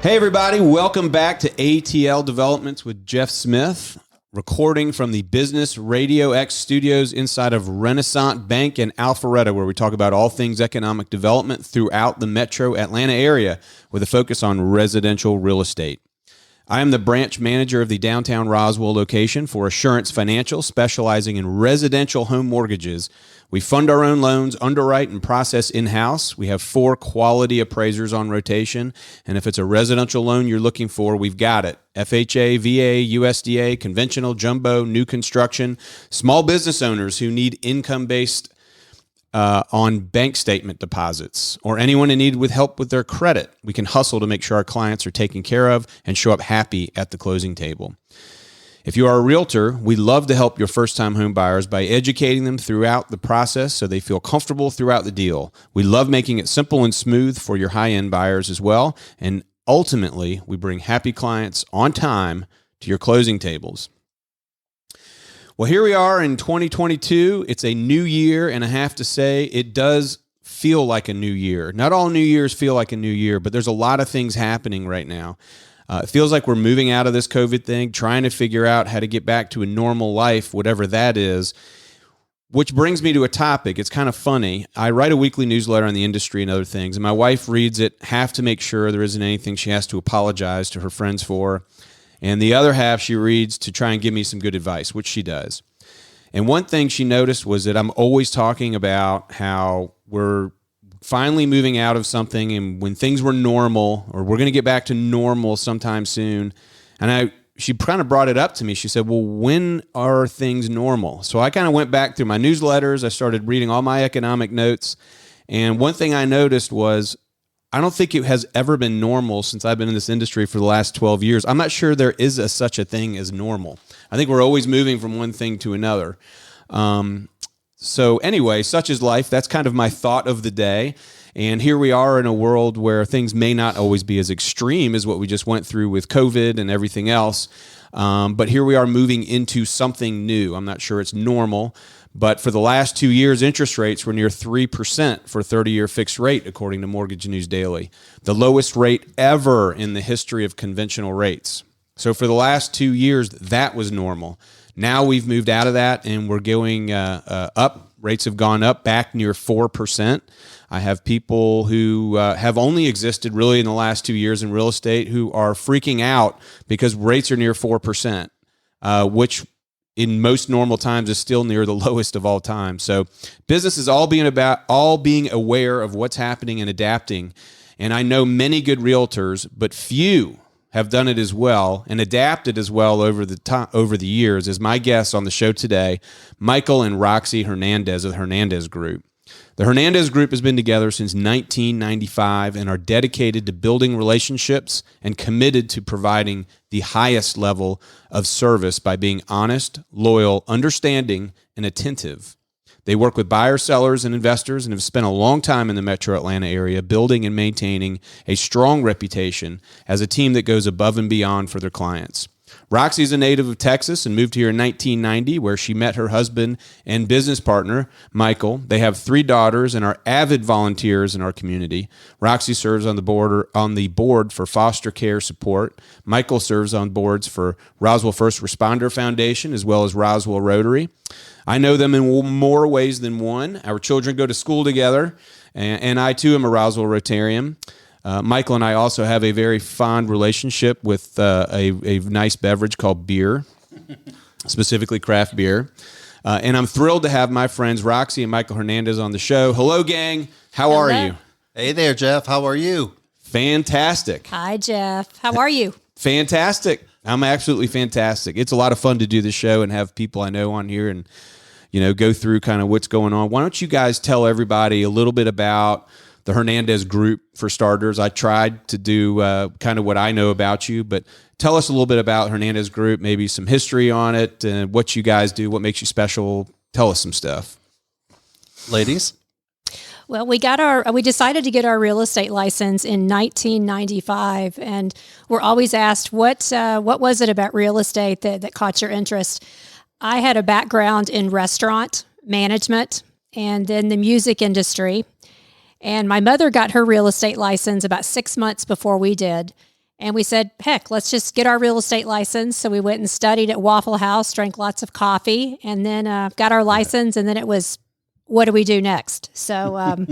Hey, everybody. Welcome back to ATL Developments with Geoff Smith, recording from the Business RadioX studios inside of Renaissance Bank in Alpharetta, where we talk about all things economic development throughout the metro Atlanta area with a focus on residential real estate. I am the branch manager of the downtown Roswell location for Assurance Financial, specializing in residential home mortgages. We fund our own loans, underwrite, and process in-house. We have 4 quality appraisers on rotation, and if it's a residential loan you're looking for, we've got it. FHA, VA, USDA, conventional, jumbo, new construction, small business owners who need income-based on bank statement deposits, or anyone in need with help with their credit. We can hustle to make sure our clients are taken care of and show up happy at the closing table. If you are a realtor, we love to help your first-time home buyers by educating them throughout the process so they feel comfortable throughout the deal. We love making it simple and smooth for your high-end buyers as well. And ultimately, we bring happy clients on time to your closing tables. Well, here we are in 2022. It's a new year, and I have to say it does feel like a new year. Not all new years feel like a new year, but there's a lot of things happening right now. It feels like we're moving out of this COVID thing, trying to figure out how to get back to a normal life, whatever that is, which brings me to a topic. It's kind of funny. I write a weekly newsletter on the industry and other things, and my wife reads it half to make sure there isn't anything she has to apologize to her friends for, and the other half she reads to try and give me some good advice, which she does. And one thing she noticed was that I'm always talking about how we're finally moving out of something, and when things were normal, or we're going to get back to normal sometime soon. And she kind of brought it up to me. She said, well, when are things normal? So I kind of went back through my newsletters. I started reading all my economic notes. And one thing I noticed was, I don't think it has ever been normal since I've been in this industry for the last 12 years. I'm not sure there is such a thing as normal. I think we're always moving from one thing to another. So anyway, such is life. That's kind of my thought of the day. And here we are in a world where things may not always be as extreme as what we just went through with COVID and everything else. But here we are moving into something new. I'm not sure it's normal. But for the last 2 years, interest rates were near 3% for 30-year fixed rate, according to Mortgage News Daily, the lowest rate ever in the history of conventional rates. So for the last 2 years, that was normal. Now we've moved out of that, and we're going up. Rates have gone up back near 4%. I have people who have only existed really in the last 2 years in real estate who are freaking out because rates are near 4%, which in most normal times is still near the lowest of all time. So business is all being aware of what's happening and adapting. And I know many good realtors, but few have done it as well and adapted as well over the years. As my guests on the show today, Michael and Roxie Hernandez of the Hernandez Group. The Hernandez Group has been together since 1995 and are dedicated to building relationships and committed to providing the highest level of service by being honest, loyal, understanding, and attentive. They work with buyers, sellers, and investors and have spent a long time in the metro Atlanta area building and maintaining a strong reputation as a team that goes above and beyond for their clients. Roxie is a native of Texas and moved here in 1990, where she met her husband and business partner, Michael. They have 3 daughters and are avid volunteers in our community. Roxie serves on the board for foster care support. Michael serves on boards for Roswell First Responder Foundation as well as Roswell Rotary. I know them in more ways than one. Our children go to school together, and I too am a Roswell Rotarian. Michael and I also have a very fond relationship with a nice beverage called beer, specifically craft beer. And I'm thrilled to have my friends Roxie and Michael Hernandez on the show. Hello, gang. How are you? Hey there, Geoff. How are you? Fantastic. Hi, Geoff. How are you? Fantastic. I'm absolutely fantastic. It's a lot of fun to do this show and have people I know on here and, go through kind of what's going on. Why don't you guys tell everybody a little bit about the Hernandez Group, for starters? I tried to do kind of what I know about you, but tell us a little bit about Hernandez Group, maybe some history on it, and what you guys do, what makes you special. Tell us some stuff. Ladies? Well, we decided to get our real estate license in 1995, and we're always asked, what was it about real estate that caught your interest? I had a background in restaurant management and then the music industry. And my mother got her real estate license about 6 months before we did. And we said, heck, let's just get our real estate license. So we went and studied at Waffle House, drank lots of coffee, and then got our license. And then it was, what do we do next? So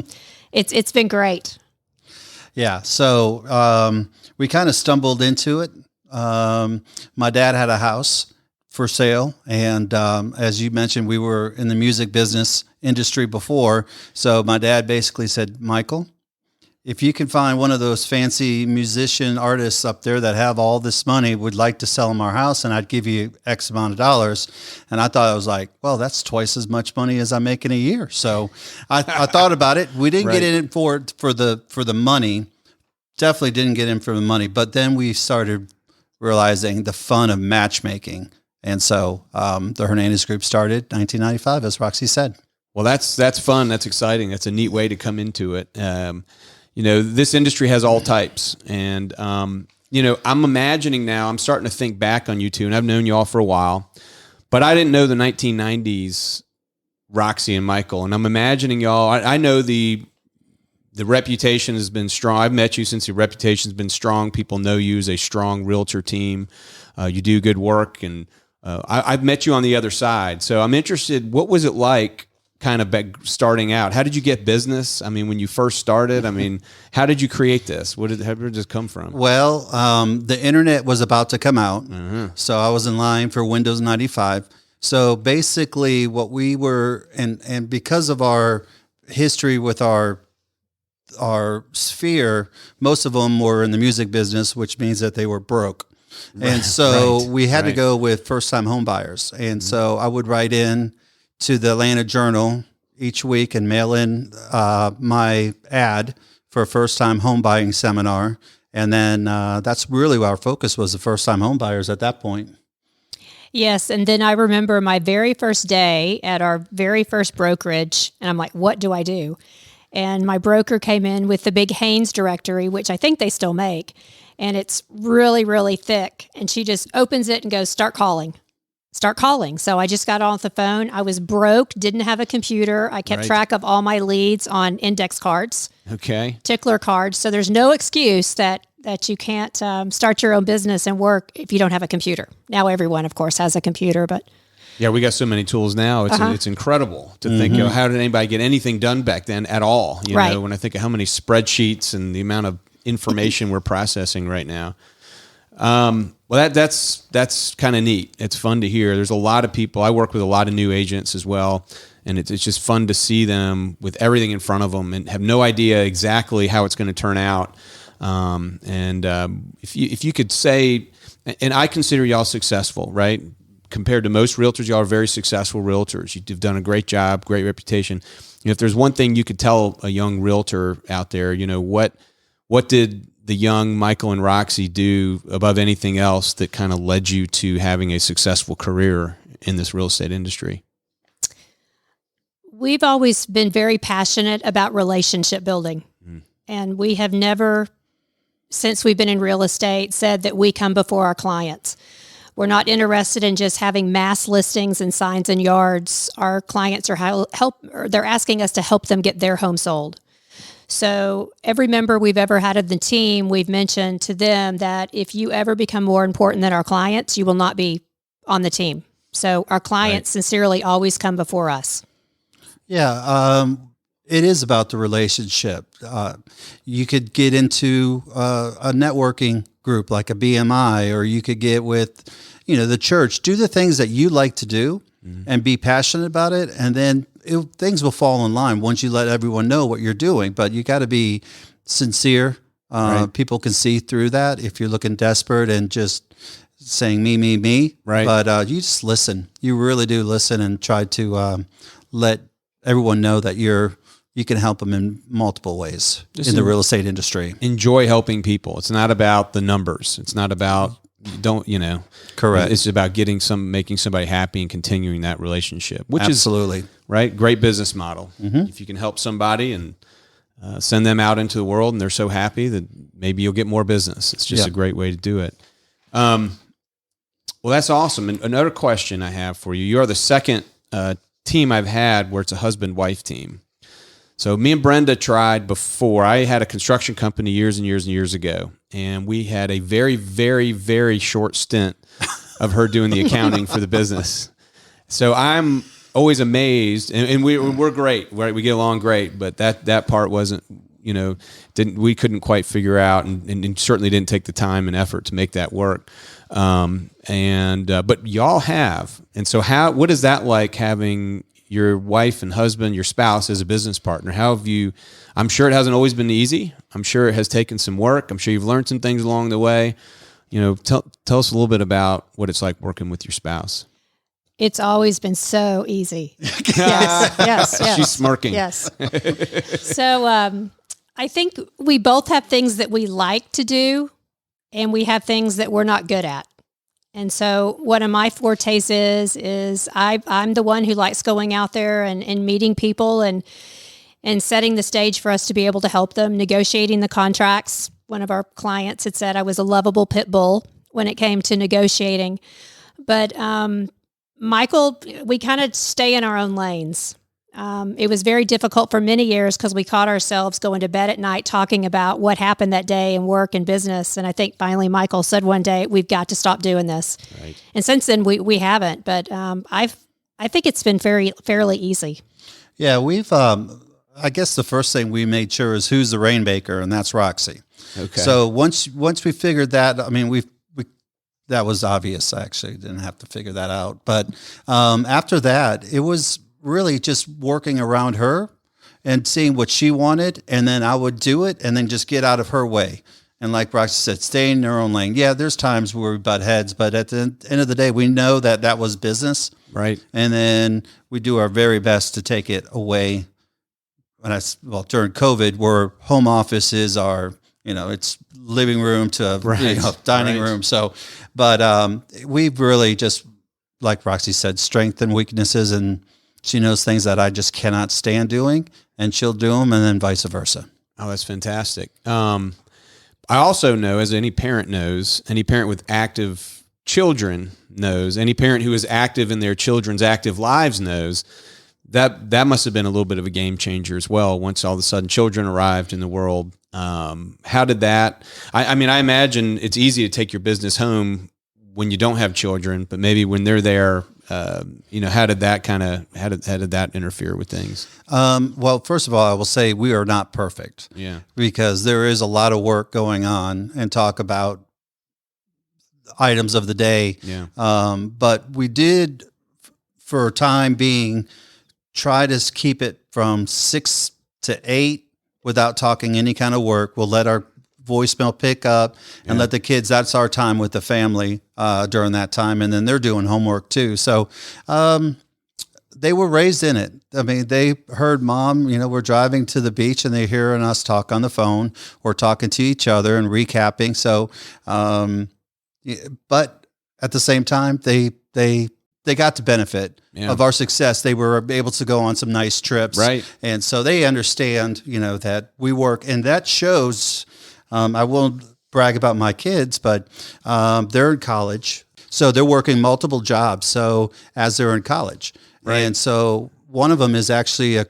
it's been great. Yeah. So we kind of stumbled into it. My dad had a house for sale. And as you mentioned, we were in the music business industry before. So my dad basically said, Michael, if you can find one of those fancy musician artists up there that have all this money, would like to sell them our house, and I'd give you X amount of dollars. And I thought, I was like, well, that's twice as much money as I make in a year. So I thought about it. We didn't get in for the money. Definitely didn't get in for the money. But then we started realizing the fun of matchmaking. And so the Hernandez Group started 1995, as Roxie said. Well, that's fun. That's exciting. That's a neat way to come into it. This industry has all types. And, I'm imagining now, I'm starting to think back on you two, and I've known you all for a while, but I didn't know the 1990s Roxie and Michael. And I'm imagining y'all, I know the reputation has been strong. I've met you since your reputation's been strong. People know you as a strong realtor team. You do good work, and I've met you on the other side. So I'm interested, what was it like kind of starting out? How did you get business? I mean, when you first started, how did you create this? How did this come from? Well, the internet was about to come out. So I was in line for Windows 95. So basically what we were, and because of our history with our sphere, most of them were in the music business, which means that they were broke. And so we had to go with first-time home buyers. And so I would write in to the Atlanta Journal each week and mail in my ad for a first-time home buying seminar. And then that's really what our focus was, the first-time home buyers at that point. Yes. And then I remember my very first day at our very first brokerage, and I'm like, what do I do? And my broker came in with the big Haynes directory, which I think they still make. And it's really, really thick. And she just opens it and goes, start calling. So I just got off the phone. I was broke, didn't have a computer. I kept track of all my leads on index cards. Okay. Tickler cards. So there's no excuse that you can't start your own business and work if you don't have a computer. Now everyone, of course, has a computer, but... Yeah, we got so many tools now. It's incredible to think, how did anybody get anything done back then at all? You know, when I think of how many spreadsheets and the amount of information we're processing right now. Well, that's kind of neat. It's fun to hear. There's a lot of people. I work with a lot of new agents as well, and it's just fun to see them with everything in front of them and have no idea exactly how it's going to turn out. If you could say, and I consider y'all successful, right? Compared to most realtors, y'all are very successful realtors. You've done a great job, great reputation. If there's one thing you could tell a young realtor out there, what did the young Michael and Roxie do above anything else that kind of led you to having a successful career in this real estate industry? We've always been very passionate about relationship building. And we have never, since we've been in real estate, said that we come before our clients. We're not interested in just having mass listings and signs in yards. Our clients are they're asking us to help them get their home sold. So every member we've ever had of the team, we've mentioned to them that if you ever become more important than our clients, you will not be on the team. So our clients sincerely always come before us. Yeah, it is about the relationship. You could get into a networking group like a BMI, or you could get with, the church. Do the things that you like to do and be passionate about it, and then things will fall in line once you let everyone know what you're doing. But you got to be sincere. People can see through that if you're looking desperate and just saying me. Right. But you just listen. You really do listen and try to let everyone know that you can help them in multiple ways in the real estate industry. Enjoy helping people. It's not about the numbers. It's not about Correct. It's about making somebody happy and continuing that relationship, which Absolutely. is right. Great business model. If you can help somebody and send them out into the world and they're so happy that maybe you'll get more business. It's just a great way to do it. Well, that's awesome. And another question I have for you. You are the second team I've had where it's a husband-wife team. So me and Brenda tried before. I had a construction company years and years and years ago, and we had a very, very, very short stint of her doing the accounting for the business. So I'm always amazed, and we're great, right? We get along great, but that part wasn't, we couldn't quite figure out, and certainly didn't take the time and effort to make that work. But y'all have, and so what is that like, having your wife and husband, your spouse, as a business partner? How have you? I'm sure it hasn't always been easy. I'm sure it has taken some work. I'm sure you've learned some things along the way. Tell us a little bit about what it's like working with your spouse. It's always been so easy. yes. She's smirking. Yes. So I think we both have things that we like to do, and we have things that we're not good at. And so one of my fortes is I'm the one who likes going out there and meeting people and setting the stage for us to be able to help them, negotiating the contracts. One of our clients had said I was a lovable pit bull when it came to negotiating. But Michael, we kind of stay in our own lanes. It was very difficult for many years because we caught ourselves going to bed at night talking about what happened that day in work and business. And I think finally Michael said one day, we've got to stop doing this. Right. And since then we haven't, but I think it's been fairly easy. Yeah, we've, I guess the first thing we made sure is who's the rainmaker, and that's Roxie. Okay. So once we figured that, I mean, that was obvious. I actually didn't have to figure that out. But after that, it was really just working around her and seeing what she wanted, and then I would do it and then just get out of her way. And like Roxie said, stay in their own lane. Yeah, there's times where we butt heads, but at the end of the day, we know that was business. Right. And then we do our very best to take it away. During COVID, where home office is our, it's living room to dining room. So, but we've really just, like Roxie said, strengths and weaknesses, and she knows things that I just cannot stand doing, and she'll do them, and then vice versa. Oh, that's fantastic. I also know, as any parent knows, any parent with active children knows, any parent who is active in their children's active lives knows, that must have been a little bit of a game changer as well. Once all of a sudden children arrived in the world, how did that? I imagine it's easy to take your business home when you don't have children, but maybe when they're there, how did that interfere with things? Well, first of all, I will say we are not perfect. Yeah, because there is a lot of work going on, and talk about items of the day. Yeah. But we did, for a time being, try to keep it from 6 to 8 without talking any kind of work. We'll let our voicemail pick up and let the kids, that's our time with the family during that time. And then they're doing homework too. So they were raised in it. I mean, they heard mom, we're driving to the beach, and they're hearing us talk on the phone or talking to each other and recapping. So, but at the same time, they got the benefit of our success. They were able to go on some nice trips. Right. And so they understand, that we work, and that shows, I won't brag about my kids, but they're in college. So they're working multiple jobs. So as they're in college. Right. And so one of them is actually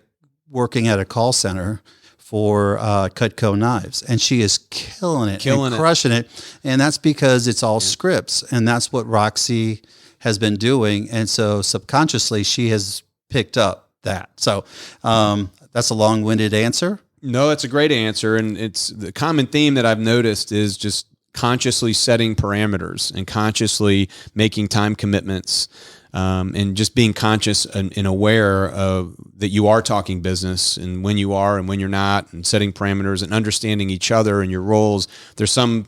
working at a call center for Cutco knives, and she is killing it, crushing it. And that's because it's all scripts, and that's what Roxie has been doing. And so subconsciously she has picked up that. So that's a long-winded answer. No, it's a great answer. And it's the common theme that I've noticed is just consciously setting parameters and consciously making time commitments, and just being conscious and aware of that you are talking business, and when you are and when you're not, and setting parameters and understanding each other and your roles. There's some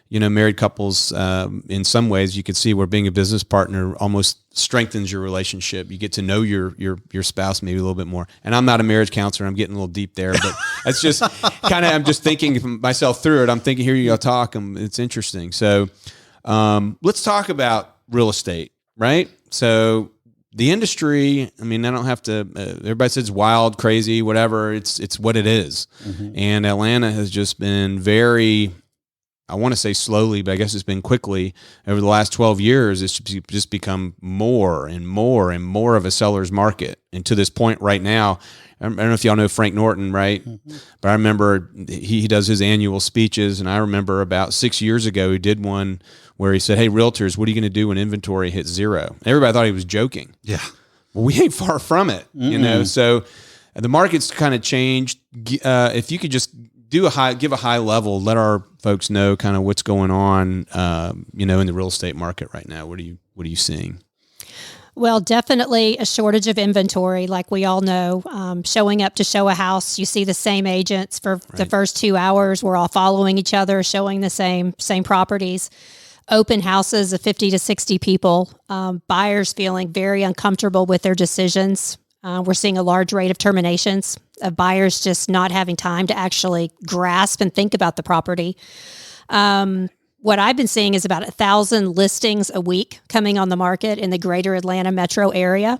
married couples, in some ways you could see where being a business partner almost strengthens your relationship. You get to know your spouse maybe a little bit more. And I'm not a marriage counselor. I'm getting a little deep there, but it's just I'm just thinking myself through it. I'm thinking, here you go, talk. It's interesting. So let's talk about real estate, right? So the industry, I don't have to, everybody says wild, crazy, whatever. It's what it is. Mm-hmm. And Atlanta has just been very I want to say slowly, but I guess it's been quickly over the last 12 years. It's just become more and more and more of a seller's market. And to this point right now, I don't know if y'all know Frank Norton, right? Mm-hmm. But I remember he does his annual speeches. And I remember about 6 years ago, he did one where he said, "Hey, realtors, what are you going to do when inventory hits zero?" Everybody thought he was joking. Yeah. Well, we ain't far from it, you know? So the market's kind of changed. If you could just give a high level, let our folks know kind of what's going on, in the real estate market right now. What are you seeing? Well, definitely a shortage of inventory, like we all know. Showing up to show a house, you see the same agents for the first 2 hours. We're all following each other, showing the same properties. Open houses of 50 to 60 people. Buyers feeling very uncomfortable with their decisions. We're seeing a large rate of terminations, of buyers just not having time to actually grasp and think about the property. What I've been seeing is about 1,000 listings a week coming on the market in the greater Atlanta metro area.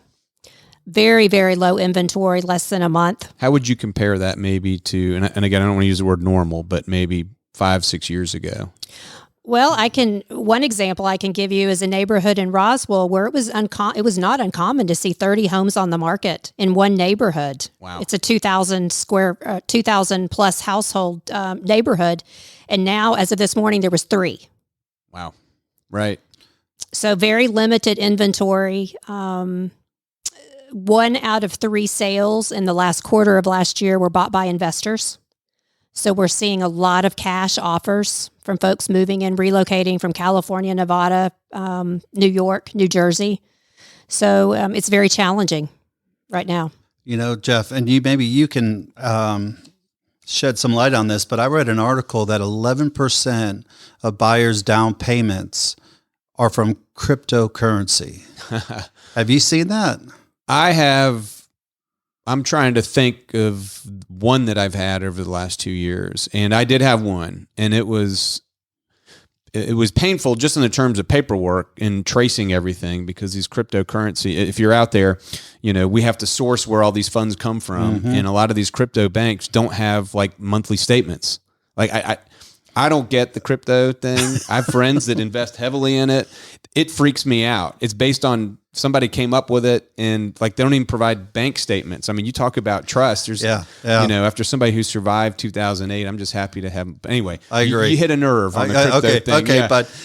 Very, very low inventory, less than a month. How would you compare that maybe to, and again, I don't want to use the word normal, but maybe 5-6 years ago? Well, one example I can give you is a neighborhood in Roswell where it was not uncommon to see 30 homes on the market in one neighborhood. Wow. It's a 2,000 plus household neighborhood. And now, as of this morning, there was 3. Wow. Right. So very limited inventory. 1 out of 3 sales in the last quarter of last year were bought by investors. So we're seeing a lot of cash offers from folks moving and relocating from California, Nevada, New York, New Jersey. So it's very challenging right now. Geoff, and you can shed some light on this, but I read an article that 11% of buyers' down payments are from cryptocurrency. Have you seen that? I have. I'm trying to think of one that I've had over the last 2 years, and I did have one, and it was painful just in the terms of paperwork and tracing everything, because these cryptocurrency, if you're out there, we have to source where all these funds come from, and a lot of these crypto banks don't have like monthly statements. Like I don't get the crypto thing. I have friends that invest heavily in it. It freaks me out. It's based on somebody came up with it, and like they don't even provide bank statements. I mean, you talk about trust. There's, after somebody who survived 2008, I'm just happy to have. Anyway, I agree. You hit a nerve on the crypto thing. Okay,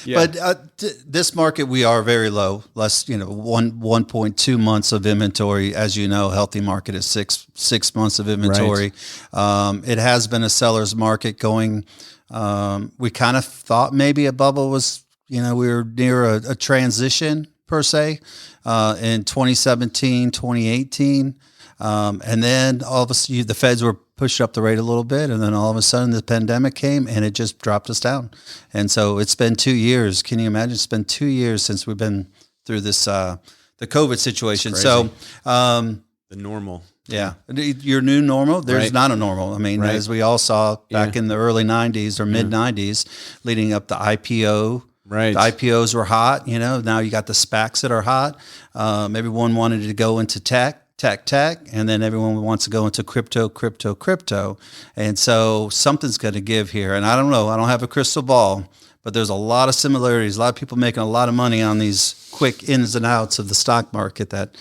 yeah. but this market, we are very low. Less, 1.2 months of inventory. As you know, healthy market is six months of inventory. Right. It has been a seller's market going. We kind of thought maybe a bubble was, we were near a transition per se, in 2017, 2018. And then all of a sudden the feds were pushed up the rate a little bit. And then all of a sudden the pandemic came and it just dropped us down. And so it's been 2 years. Can you imagine? It's been 2 years since we've been through this, the COVID situation. So, the normal. Yeah. Your new normal, there's not a normal. I mean, as we all saw back in the early 90s or mid 90s, leading up to IPO. Right. The IPOs were hot, now you got the SPACs that are hot. Everyone wanted to go into tech, and then everyone wants to go into crypto. And so something's going to give here. And I don't know, I don't have a crystal ball, but there's a lot of similarities, a lot of people making a lot of money on these quick ins and outs of the stock market that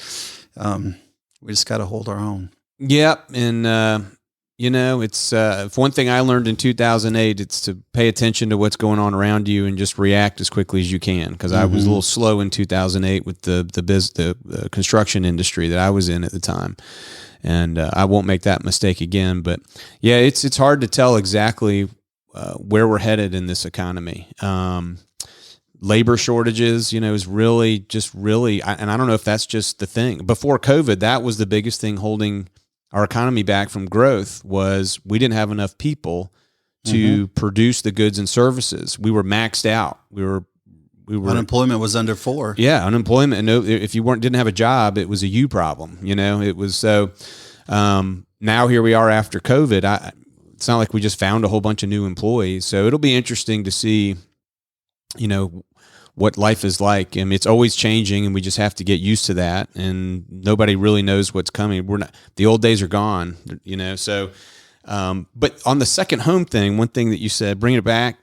we just got to hold our own. Yep. And, it's if one thing I learned in 2008, it's to pay attention to what's going on around you and just react as quickly as you can. Because I was a little slow in 2008 with the construction industry that I was in at the time, and I won't make that mistake again. But yeah, it's hard to tell exactly where we're headed in this economy. Labor shortages, is really, and I don't know if that's just the thing. Before COVID, that was the biggest thing holding our economy back from growth. Was we didn't have enough people to produce the goods and services. We were maxed out. We were unemployment was under 4. Yeah, unemployment. No, if you didn't have a job, it was a you problem. It was so. Now here we are after COVID. It's not like we just found a whole bunch of new employees. So it'll be interesting to see, what life is like. I mean, it's always changing, and we just have to get used to that. And nobody really knows what's coming. The old days are gone, So, but on the second home thing, one thing that you said, bring it back.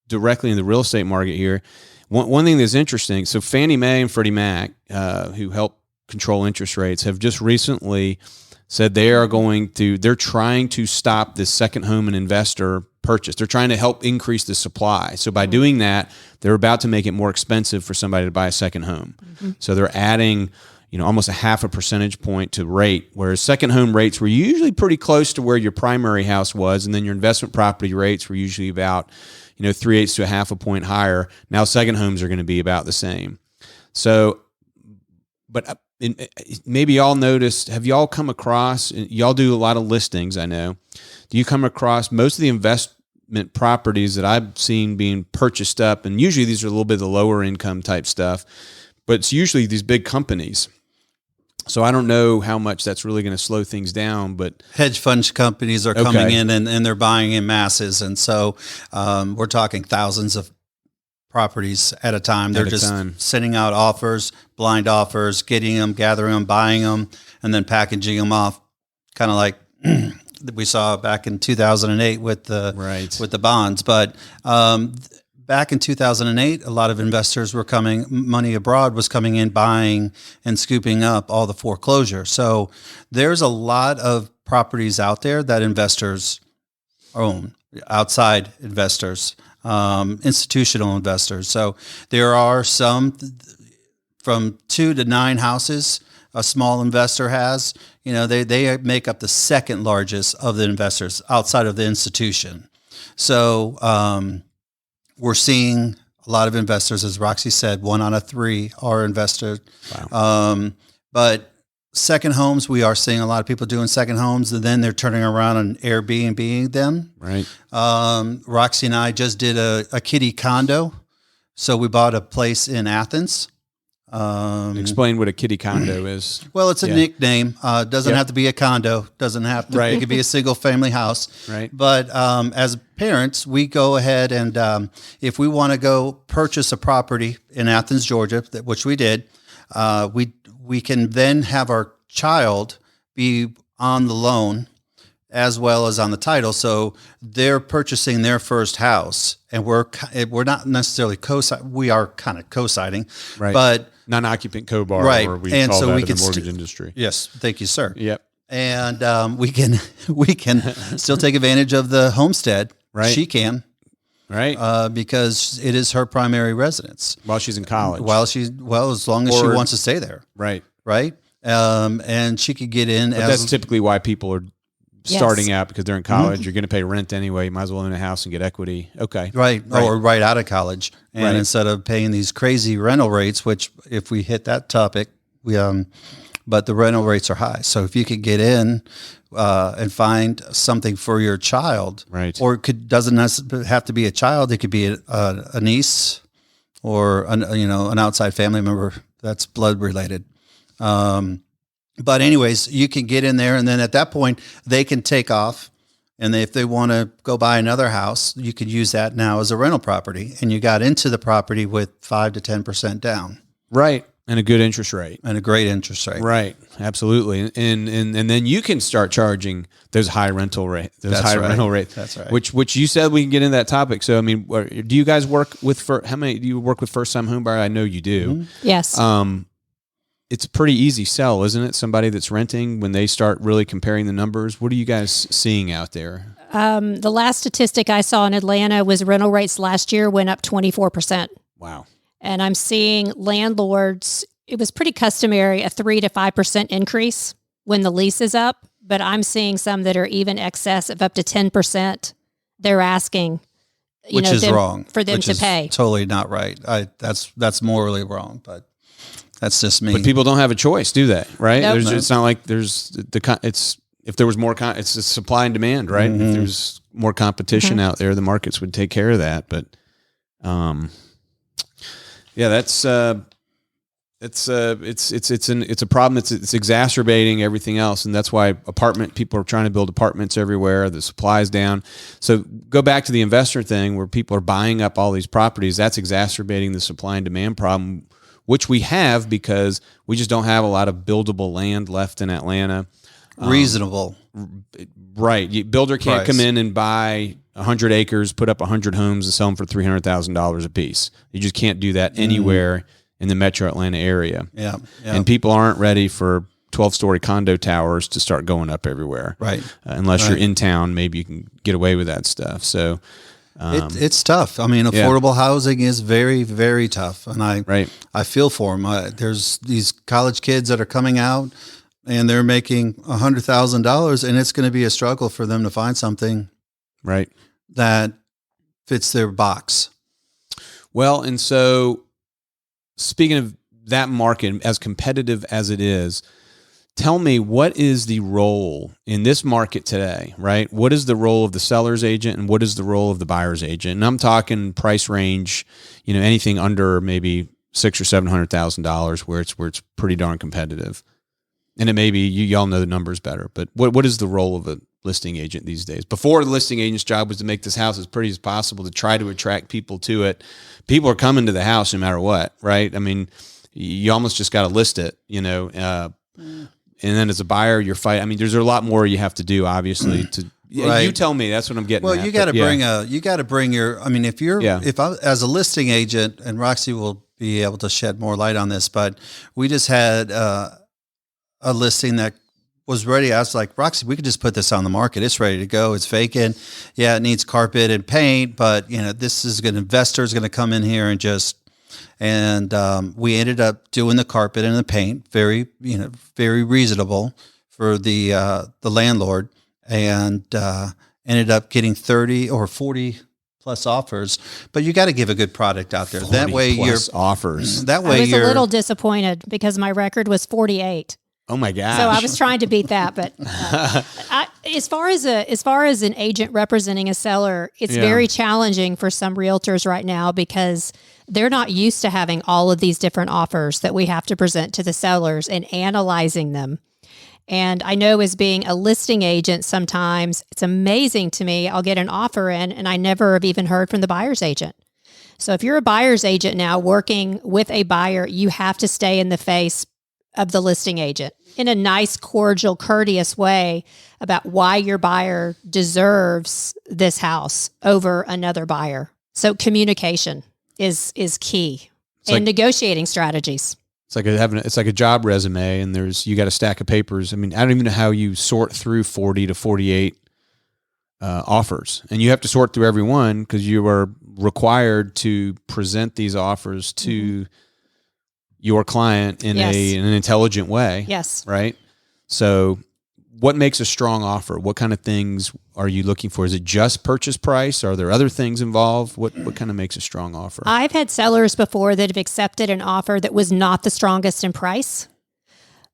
directly in the real estate market here. One thing that's interesting, so Fannie Mae and Freddie Mac, who help control interest rates, have just recently said they're trying to stop this second home and investor purchase. They're trying to help increase the supply. So by doing that, they're about to make it more expensive for somebody to buy a second home. Mm-hmm. So they're adding, almost a 0.5 percentage point to rate, whereas second home rates were usually pretty close to where your primary house was, and then your investment property rates were usually about 3/8 to 0.5 point higher. Now second homes are going to be about the same. So, but maybe y'all noticed, have y'all come across, y'all do a lot of listings, I know. Do you come across most of the investment properties that I've seen being purchased up, and usually these are a little bit of the lower income type stuff, but it's usually these big companies. So I don't know how much that's really going to slow things down, but hedge fund companies are coming in and they're buying in masses. And so we're talking thousands of properties at a time. They're just sending out offers, blind offers, getting them, gathering them, buying them, and then packaging them off, kind of like we saw back in 2008 with the bonds. But back in 2008, a lot of investors were money abroad was coming in, buying and scooping up all the foreclosure. So there's a lot of properties out there that investors own, outside investors, institutional investors. So there are some from 2 to 9 houses a small investor has. They make up the second largest of the investors outside of the institution. So we're seeing a lot of investors, as Roxie said, 1 out of 3 are investors. Wow. But second homes, we are seeing a lot of people doing second homes, and then they're turning around and Airbnb them. Right. Roxie and I just did a kiddie condo. So we bought a place in Athens. Explain what a kiddie condo is. Well, it's a nickname. Doesn't have to be a condo. Doesn't have to. Right. It could be a single family house. Right. But as parents, we go ahead and if we want to go purchase a property in Athens, Georgia, which we did, we can then have our child be on the loan as well as on the title. So they're purchasing their first house, and we're not necessarily we are kind of co-signing, right? But non-occupant co-borrower, right? Or we and call so that we in can the mortgage industry. Yes, thank you, sir. Yep. And we can still take advantage of the homestead. Right. She can. Right. Because it is her primary residence while she's in college. As long as she wants to stay there. Right. Right. And she could get in. But that's typically why people are starting out, because they're in college. Mm-hmm. You're going to pay rent anyway. You might as well own a house and get equity. Okay. Right. Or right out of college. And instead of paying these crazy rental rates, which if we hit that topic, but the rental rates are high. So if you could get in and find something for your child, right? Or doesn't have to be a child. It could be a niece or an outside family member that's blood related. But anyways, you can get in there, and then at that point, they can take off. And if they want to go buy another house, you could use that now as a rental property. And you got into the property with 5 to 10% down. Right. And a good interest rate. And a great interest rate. Right. Absolutely. And then you can start charging those high rental rate. Rental rates. That's right. Which you said we can get into that topic. So, I mean, do you guys work with, how many do you work with first time home buyer? I know you do. Mm-hmm. Yes. It's a pretty easy sell, isn't it? Somebody that's renting, when they start really comparing the numbers, what are you guys seeing out there? The last statistic I saw in Atlanta was rental rates last year went up 24%. Wow. And I'm seeing landlords, it was pretty customary, a 3 to 5% increase when the lease is up, but I'm seeing some that are even excess of up to 10%. They're asking, which is wrong for them to pay. Totally not right. That's morally wrong, but that's just me. But people don't have a choice, do they? Right? Nope. It's not like if there was more, it's a supply and demand, right? Mm-hmm. If there's more competition out there, the markets would take care of that. But, yeah, it's a problem. It's exacerbating everything else, and that's why people are trying to build apartments everywhere. The supply's down. So go back to the investor thing, where people are buying up all these properties. That's exacerbating the supply and demand problem, which we have because we just don't have a lot of buildable land left in Atlanta. reasonable. Right. Builder can't come in and buy 100 acres, put up 100 homes and sell them for $300,000 a piece. You just can't do that anywhere in the metro Atlanta area. Yeah. And people aren't ready for 12-story condo towers to start going up everywhere. Right. Unless you're in town, maybe you can get away with that stuff. So it's tough. I mean, affordable housing is very, very tough. And I feel for them. There's these college kids that are coming out and they're making $100,000, and it's going to be a struggle for them to find something that fits their box. Well, and so speaking of that market, as competitive as it is, tell me, what is the role in this market today, right? What is the role of the seller's agent and what is the role of the buyer's agent? And I'm talking price range, anything under maybe $600,000 or $700,000 where it's pretty darn competitive. And it may be, y'all know the numbers better, but what is the role of a listing agent these days? Before, the listing agent's job was to make this house as pretty as possible, to try to attract people to it. People are coming to the house no matter what, right? I mean, you almost just got to list it, and then as a buyer, you're fighting. I mean, there's a lot more you have to do, obviously. You tell me. That's what I'm getting. Well, at. you got to bring your. I mean, if I, as a listing agent, and Roxie will be able to shed more light on this, but we just had a listing that was ready. I was like, Roxie, we could just put this on the market. It's ready to go. It's vacant. Yeah, it needs carpet and paint, but this is an investor is going to come in here and we ended up doing the carpet and the paint, very reasonable for the landlord, and ended up getting 30 or 40 plus offers. But you got to give a good product out there. That way, offers. That way, I was a little disappointed because my record was 48. Oh my gosh! So I was trying to beat that, but as far as an agent representing a seller, it's very challenging for some realtors right now because they're not used to having all of these different offers that we have to present to the sellers and analyzing them. And I know, as being a listing agent, sometimes it's amazing to me. I'll get an offer in, and I never have even heard from the buyer's agent. So if you're a buyer's agent now working with a buyer, you have to stay in the face of the listing agent in a nice, cordial, courteous way about why your buyer deserves this house over another buyer. So communication is key, and negotiating strategies. It's like a job resume, and you got a stack of papers. I mean, I don't even know how you sort through 40 to 48 offers, and you have to sort through every one because you are required to present these offers to your client in an intelligent way. Yes. Right. So what makes a strong offer? What kind of things are you looking for? Is it just purchase price? Are there other things involved? What kind of makes a strong offer? I've had sellers before that have accepted an offer that was not the strongest in price,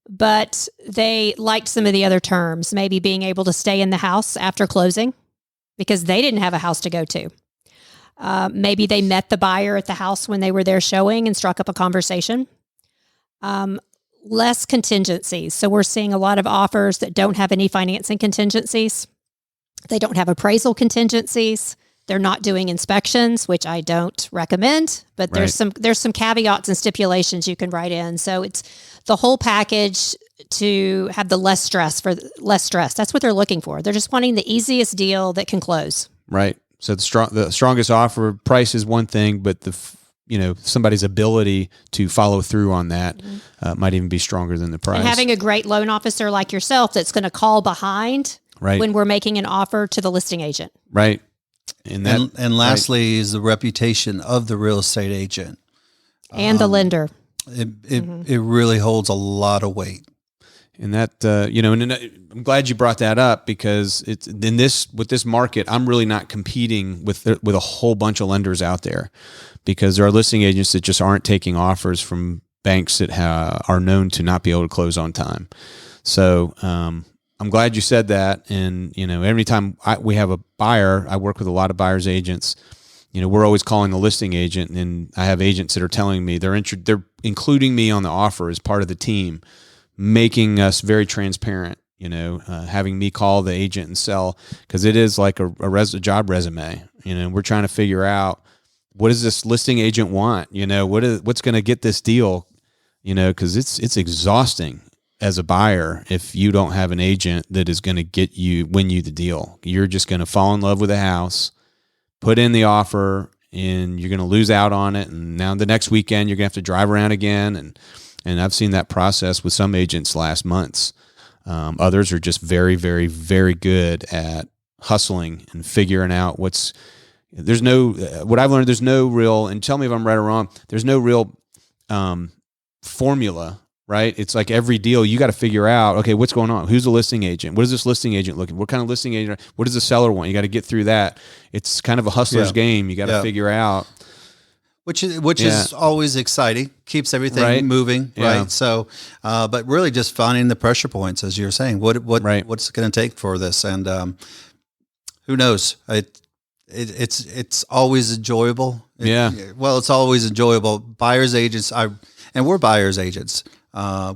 but they liked some of the other terms, maybe being able to stay in the house after closing because they didn't have a house to go to. Maybe they met the buyer at the house when they were there showing and struck up a conversation. Less contingencies. So we're seeing a lot of offers that don't have any financing contingencies. They don't have appraisal contingencies. They're not doing inspections, which I don't recommend, but there's some caveats and stipulations you can write in. So it's the whole package to have the less stress. That's what they're looking for. They're just wanting the easiest deal that can close. Right. So the strongest offer price is one thing, but somebody's ability to follow through on that might even be stronger than the price. And having a great loan officer like yourself that's going to call behind when we're making an offer to the listing agent. Right. And lastly is the reputation of the real estate agent. And the lender. It really holds a lot of weight. And that, and I'm glad you brought that up because with this market, I'm really not competing with a whole bunch of lenders out there because there are listing agents that just aren't taking offers from banks that are known to not be able to close on time. So, I'm glad you said that. And, every time we have a buyer, I work with a lot of buyer's agents. We're always calling the listing agent, and I have agents that are telling me they're including me on the offer as part of the team, making us very transparent, having me call the agent and sell, because it is like a job resume. We're trying to figure out, what does this listing agent want? What's going to get this deal? Because it's exhausting. as a buyer if you don't have an agent that is going to win you the deal. You're just going to fall in love with a house, put in the offer, and you're going to lose out on it. And now the next weekend you're going to have to drive around again. And I've seen that process with some agents last months. Others are just very, very, very good at hustling and figuring out what I've learned, there's no real, and tell me if I'm right or wrong, there's no real formula, right? It's like every deal you got to figure out, okay, what's going on? Who's the listing agent? What is this listing agent looking? What kind of listing agent? What does the seller want? You got to get through that. It's kind of a hustler's game. You got to figure out. Which is always exciting, keeps everything moving, right? So, but really just finding the pressure points, as you're saying, what's it going to take for this? And who knows? It's always enjoyable. It's always enjoyable. Buyers agents, and we're buyers agents.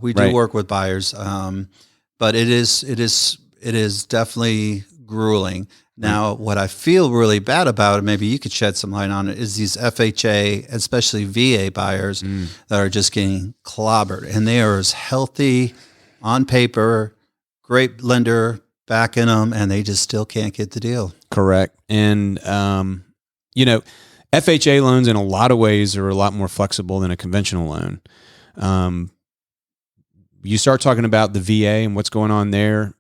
We do work with buyers, but it is definitely grueling. Now, what I feel really bad about it, maybe you could shed some light on it, is these FHA, especially VA buyers that are just getting clobbered. And they are as healthy on paper, great lender backing them, and they just still can't get the deal. Correct. And, FHA loans in a lot of ways are a lot more flexible than a conventional loan. You start talking about the VA and what's going on there,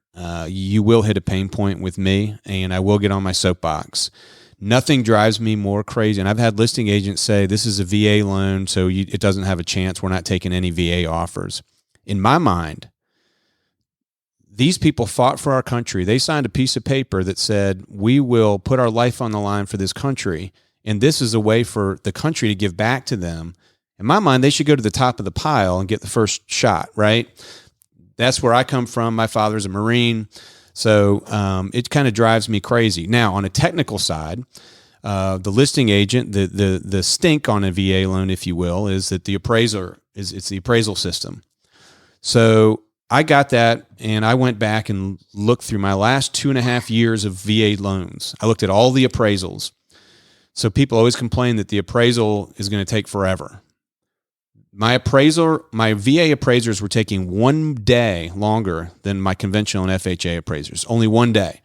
you will hit a pain point with me, and I will get on my soapbox. Nothing drives me more crazy. And I've had listing agents say, this is a VA loan, so it doesn't have a chance. We're not taking any VA offers. In my mind, these people fought for our country. They signed a piece of paper that said, we will put our life on the line for this country, and this is a way for the country to give back to them. In my mind, they should go to the top of the pile and get the first shot, right? That's where I come from. My father's a Marine. So it kind of drives me crazy. Now, on a technical side, the listing agent, the stink on a VA loan, if you will, is that the appraiser it's the appraisal system. So I got that, and I went back and looked through my last 2.5 years of VA loans. I looked at all the appraisals. So people always complain that the appraisal is going to take forever. My VA appraisers were taking 1 day longer than my conventional and FHA appraisers, only 1 day.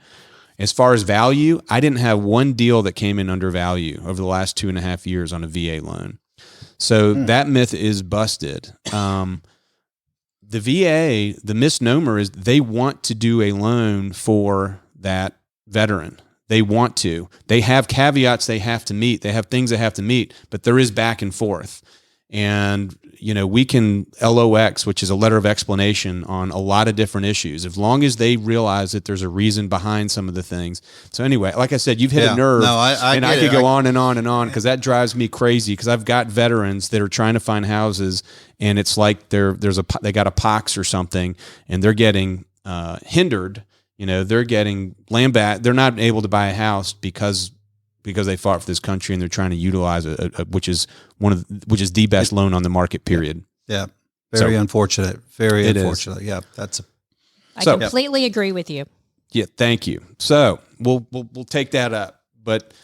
As far as value, I didn't have one deal that came in under value over the last 2.5 years on a VA loan. So that myth is busted. The VA, the misnomer is they want to do a loan for that veteran. They want to. They have caveats they have to meet. They have things they have to meet, but there is back and forth. And, we can LOX, which is a letter of explanation on a lot of different issues, as long as they realize that there's a reason behind some of the things. So anyway, like I said, you've hit a nerve, and I could go on and on and on, because that drives me crazy, because I've got veterans that are trying to find houses, and it's like they got a pox or something, and they're getting hindered. They're getting they're not able to buy a house because they fought for this country, and they're trying to utilize which is the best loan on the market, period. Yeah. Very unfortunate. Very unfortunate. Yeah. I completely agree with you. Yeah. Thank you. So we'll take that up, but,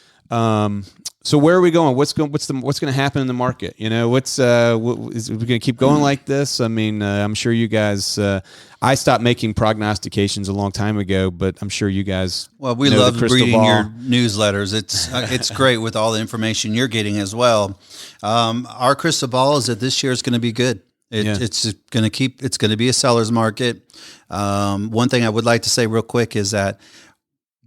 so where are we going? What's going to happen in the market? Is we going to keep going like this? I mean, I'm sure you guys, I stopped making prognostications a long time ago, but I'm sure you guys. Well, we love reading your newsletters. It's great with all the information you're getting as well. Our crystal ball is that this year is going to be good. It's going to be a seller's market. One thing I would like to say real quick is that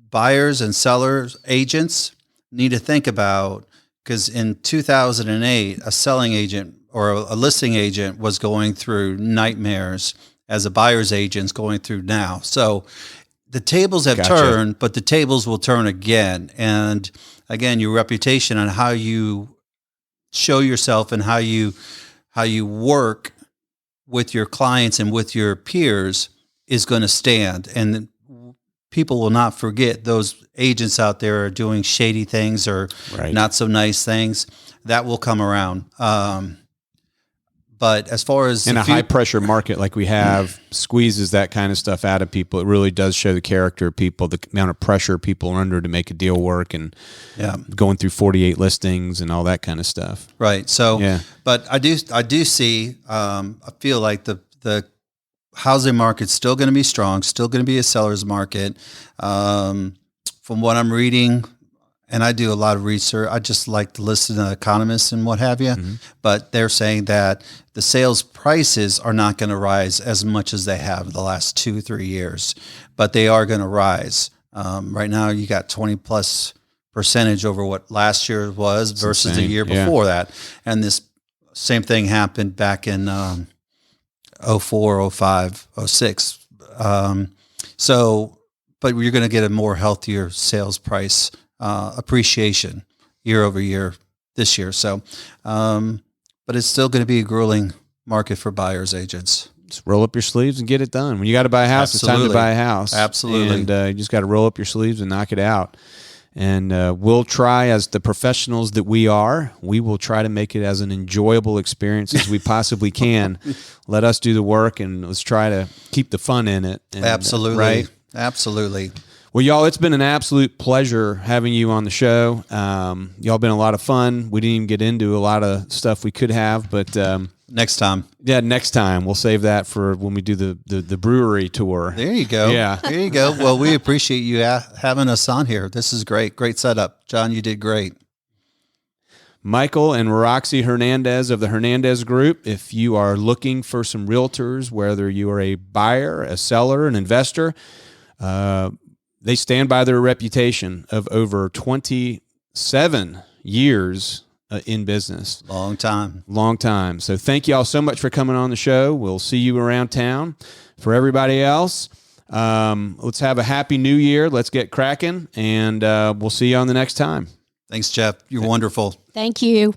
buyers and sellers, agents, need to think about, because in 2008, a selling agent or a listing agent was going through nightmares as a buyer's agent's going through now. So the tables have turned, but the tables will turn again. And again, your reputation on how you show yourself and how you work with your clients and with your peers is going to stand. And people will not forget those agents out there are doing shady things or not so nice things. That will come around. But as far as in a high pressure market like we have, squeezes that kind of stuff out of people. It really does show the character of people, the amount of pressure people are under to make a deal work, and going through 48 listings and all that kind of stuff. Right. So, but I do see. I feel like the housing market's still going to be strong, still going to be a seller's market. From what I'm reading, and I do a lot of research, I just like to listen to economists and what have you, but they're saying that the sales prices are not going to rise as much as they have the last 2-3 years, but they are going to rise. Right now, you got 20+% over what last year was versus the year before that. And this same thing happened back in 04, 05, 06. But you're going to get a more healthier sales price appreciation year over year this year. So, but it's still going to be a grueling market for buyers agents. Just roll up your sleeves and get it done. When you got to buy a house, It's time to buy a house. Absolutely. And you just got to roll up your sleeves and knock it out. And we'll try, as the professionals that we are, we will try to make it as an enjoyable experience as we possibly can. Let us do the work, and let's try to keep the fun in it. And, Absolutely. Right? Absolutely. Well, y'all, it's been an absolute pleasure having you on the show. Y'all been a lot of fun. We didn't even get into a lot of stuff we could have, but next time. Yeah, next time. We'll save that for when we do the brewery tour. There you go. Yeah. There you go. Well, we appreciate you having us on here. This is great. Great setup. John, you did great. Michael and Roxie Hernandez of the Hernandez Group. If you are looking for some realtors, whether you are a buyer, a seller, an investor, they stand by their reputation of over 27 years in business. Long time. Long time. So thank you all so much for coming on the show. We'll see you around town. For everybody else, let's have a happy new year. Let's get cracking, and we'll see you on the next time. Thanks, Geoff. You're wonderful. Thank you.